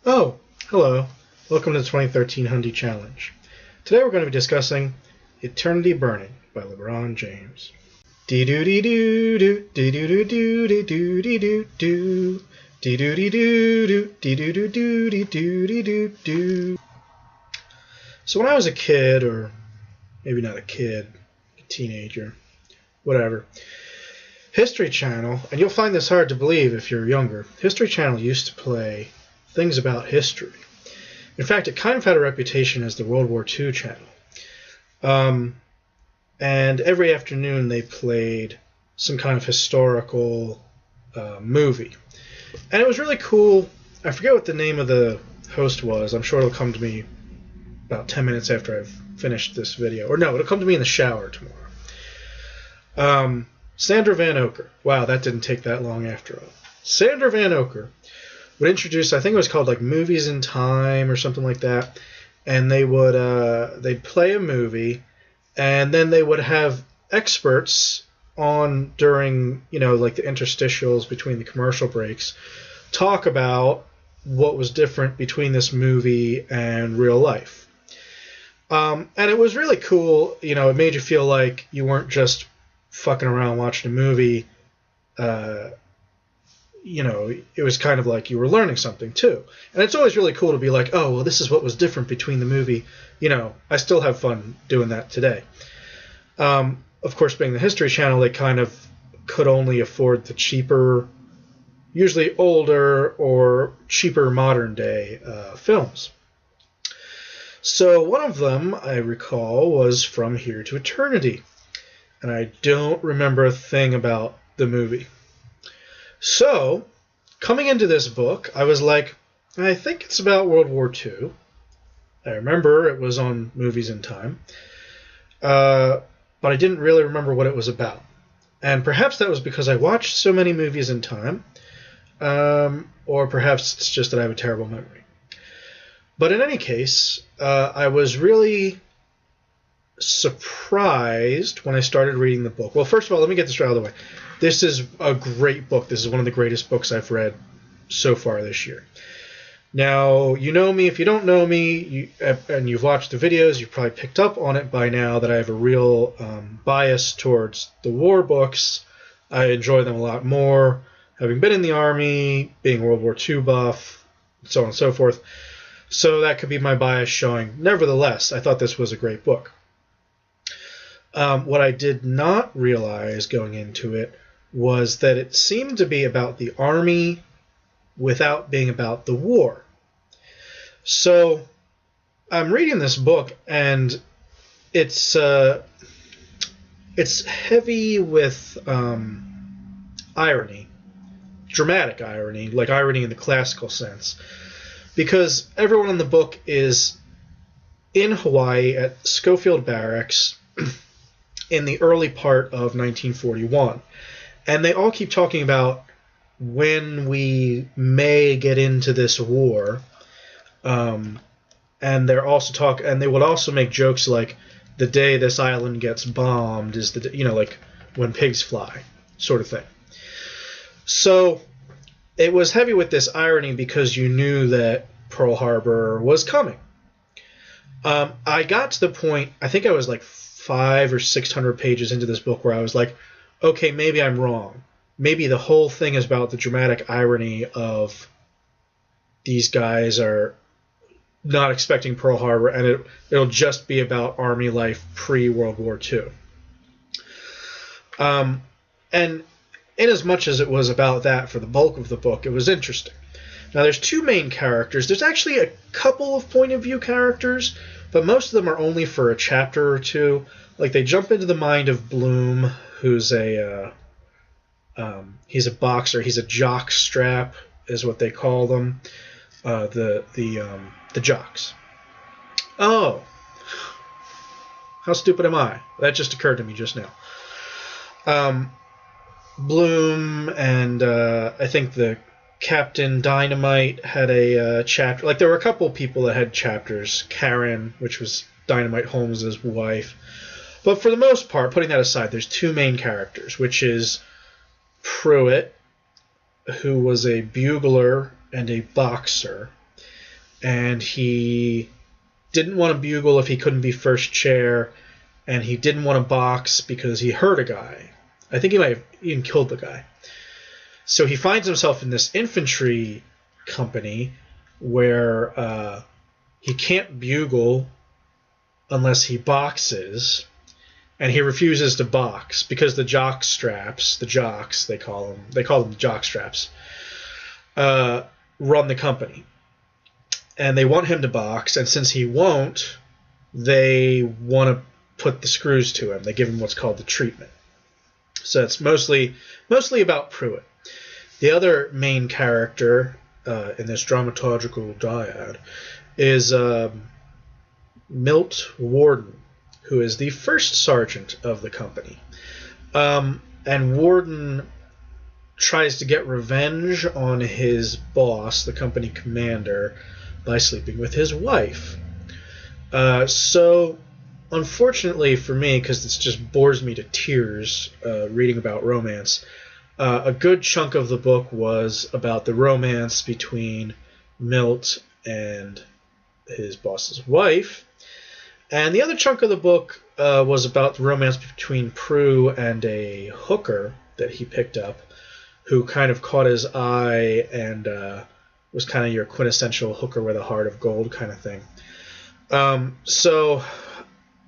Oh, hello. Welcome to the 2013 Hundie Challenge. Today we're going to be discussing Eternity Burning by LeBron James. Dee-doo-dee-doo-doo, dee-doo-doo-doo-doo-dee-doo-doo-doo, dee-doo-dee-doo-doo, dee-doo-doo-doo-dee-doo-doo-doo. So when I was a kid, or maybe not a kid, a teenager, whatever, History Channel, and you'll find this hard to believe if you're younger, History Channel used to play things about history. In fact, it kind of had a reputation as the World War II channel. And every afternoon they played some kind of historical movie. And it was really cool. I forget what the name of the host was. I'm sure it'll come to me about 10 minutes after I've finished this video. Or no, it'll come to me in the shower tomorrow. Sandra Van Oker. Wow, that didn't take that long after all. Sandra Van Oker would introduce, I think it was called like Movies in Time or something like that, and they would they'd play a movie, and then they would have experts on during, like the interstitials between the commercial breaks, talk about what was different between this movie and real life. And it was really cool. It made you feel like you weren't just fucking around watching a movie. It was kind of like you were learning something too. And it's always really cool to be like, oh, well, this is what was different between the movie. I still have fun doing that today. Of course, being the History Channel, they kind of could only afford the cheaper, usually older or cheaper modern day films. So one of them, I recall, was From Here to Eternity. And I don't remember a thing about the movie. So, coming into this book, I was like, I think it's about World War II. I remember it was on Movies in Time. But I didn't really remember what it was about. And perhaps that was because I watched so many movies in time. Or perhaps it's just that I have a terrible memory. But in any case, I was really surprised when I started reading the book. Well, first of all, let me get this right out of the way. This is a great book. This is one of the greatest books I've read so far this year. Now, you know me. If you don't know me and you've watched the videos, you've probably picked up on it by now that I have a real bias towards the war books. I enjoy them a lot more, having been in the Army, being a World War II buff, so on and so forth. So that could be my bias showing. Nevertheless, I thought this was a great book. What I did not realize going into it was that it seemed to be about the Army without being about the war. So I'm reading this book, and it's heavy with irony, dramatic irony, like irony in the classical sense, because everyone in the book is in Hawaii at Schofield Barracks in the early part of 1941. And they all keep talking about when we may get into this war. And they would also make jokes like the day this island gets bombed is like when pigs fly, sort of thing. So it was heavy with this irony because you knew that Pearl Harbor was coming. I got to the point, I think I was like 500 or 600 pages into this book where I was like, okay, maybe I'm wrong. Maybe the whole thing is about the dramatic irony of these guys are not expecting Pearl Harbor, and it'll just be about Army life pre-World War II. And in as much as it was about that for the bulk of the book, it was interesting. Now, there's two main characters. There's actually a couple of point of view characters, but most of them are only for a chapter or two. Like, they jump into the mind of Bloom, who's he's a boxer. He's a jock strap, is what they call them. The jocks. Oh, how stupid am I? That just occurred to me just now. Bloom and I think the Captain Dynamite had a chapter. Like, there were a couple people that had chapters. Karen, which was Dynamite Holmes' wife. But for the most part, putting that aside, there's two main characters, which is Pruitt, who was a bugler and a boxer, and he didn't want to bugle if he couldn't be first chair, and he didn't want to box because he hurt a guy. I think he might have even killed the guy. So he finds himself in this infantry company where he can't bugle unless he boxes, and he refuses to box because the jock straps, the jocks they call them jock straps, run the company. And they want him to box, and since he won't, they want to put the screws to him. They give him what's called the treatment. So it's mostly about Pruitt. The other main character in this dramaturgical dyad is Milt Warden, who is the first sergeant of the company. And Warden tries to get revenge on his boss, the company commander, by sleeping with his wife. So, unfortunately for me, because it just bores me to tears reading about romance, a good chunk of the book was about the romance between Milt and his boss's wife. And the other chunk of the book was about the romance between Prue and a hooker that he picked up, who kind of caught his eye and was kind of your quintessential hooker with a heart of gold kind of thing. So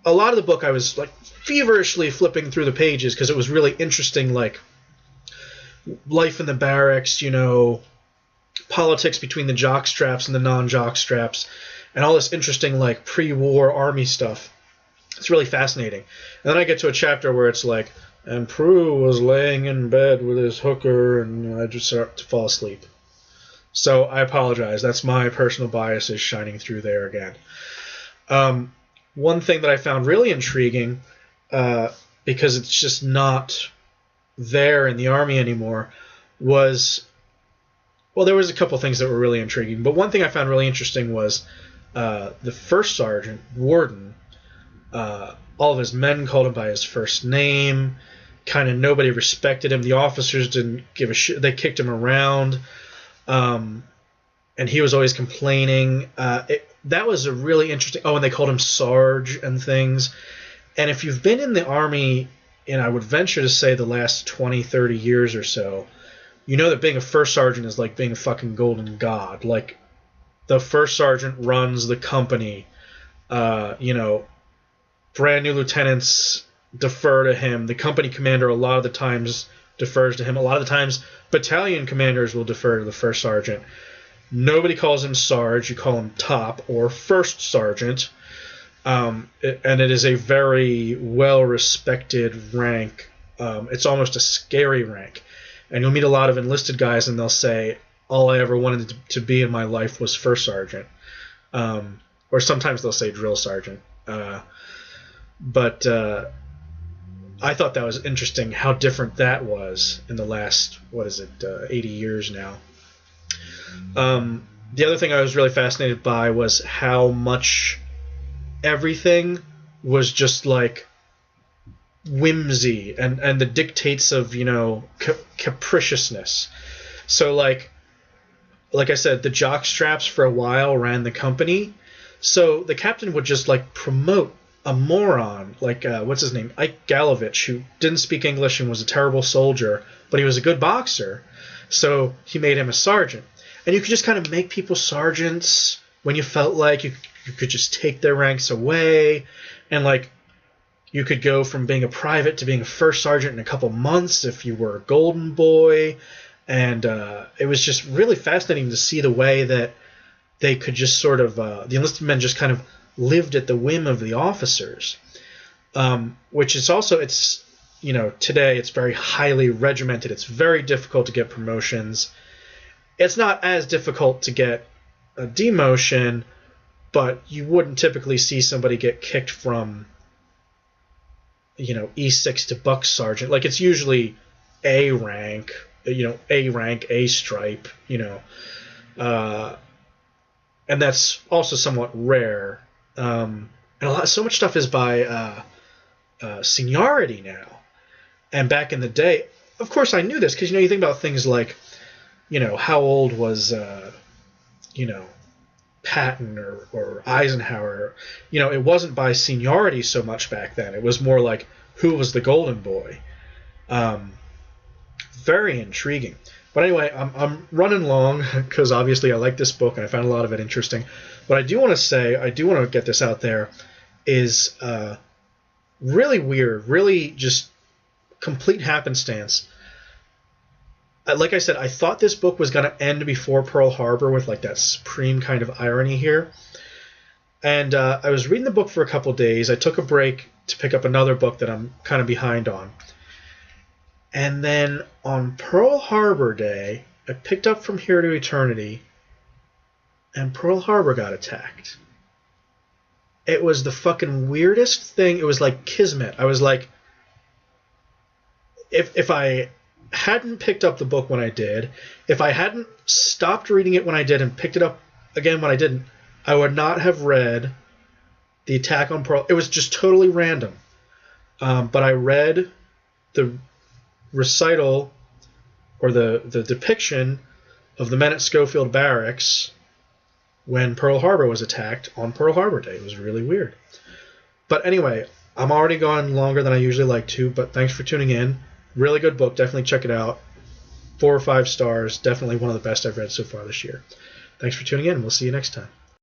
a lot of the book I was like feverishly flipping through the pages because it was really interesting, like life in the barracks, politics between the jock straps and the non-jock straps, and all this interesting like pre-war army stuff. It's really fascinating. And then I get to a chapter where it's like, and Prue was laying in bed with his hooker, and I just start to fall asleep. So I apologize. That's my personal biases shining through there again. One thing that I found really intriguing, because it's just not there in the Army anymore, was, well, there was a couple things that were really intriguing, but one thing I found really interesting was the first sergeant, Warden. All of his men called him by his first name. Kind of nobody respected him. The officers didn't give a shit. They kicked him around. And he was always complaining. That was a really interesting... Oh, and they called him Sarge and things. And if you've been in the Army, and I would venture to say the last 20, 30 years or so, you know that being a first sergeant is like being a fucking golden god. Like, the first sergeant runs the company. Brand new lieutenants defer to him. The company commander a lot of the times defers to him. A lot of the times, battalion commanders will defer to the first sergeant. Nobody calls him Sarge. You call him Top or First Sergeant. And it is a very well-respected rank. It's almost a scary rank. And you'll meet a lot of enlisted guys, and they'll say, all I ever wanted to be in my life was First Sergeant. Or sometimes they'll say Drill Sergeant. But I thought that was interesting how different that was in the last, 80 years now. The other thing I was really fascinated by was how much everything was just like whimsy and the dictates of, capriciousness. So like I said, the jock straps for a while ran the company. So the captain would just like promote a moron, like, what's his name? Ike Galovich, who didn't speak English and was a terrible soldier, but he was a good boxer. So he made him a sergeant. And you could just kind of make people sergeants when you felt like you could just take their ranks away. And, like, you could go from being a private to being a first sergeant in a couple months if you were a golden boy. And it was just really fascinating to see the way that they could just sort of, the enlisted men just kind of lived at the whim of the officers, which is also, today it's very highly regimented. It's very difficult to get promotions. It's not as difficult to get a demotion, but you wouldn't typically see somebody get kicked from, E6 to buck sergeant. Like, it's usually A rank, A stripe, and that's also somewhat rare. And so much stuff is by seniority now. And back in the day, of course I knew this, because, you think about things like, how old was, Patton or Eisenhower. You know, it wasn't by seniority so much back then. It was more like who was the golden boy. Very intriguing. But anyway, I'm running long because obviously I like this book and I found a lot of it interesting. What I do want to say, I do want to get this out there, is really weird, really just complete happenstance. Like I said, I thought this book was going to end before Pearl Harbor with like that supreme kind of irony here. And I was reading the book for a couple days. I took a break to pick up another book that I'm kind of behind on. And then on Pearl Harbor Day, I picked up From Here to Eternity, and Pearl Harbor got attacked. It was the fucking weirdest thing. It was like kismet. I was like, if I hadn't picked up the book when I did, if I hadn't stopped reading it when I did and picked it up again when I didn't, I would not have read The Attack on Pearl. It was just totally random. But I read the recital or the depiction of the men at Schofield Barracks when Pearl Harbor was attacked on Pearl Harbor Day. It was really weird. But anyway, I'm already going longer than I usually like to, but thanks for tuning in. Really good book. Definitely check it out. 4 or 5 stars. Definitely one of the best I've read so far this year. Thanks for tuning in. We'll see you next time.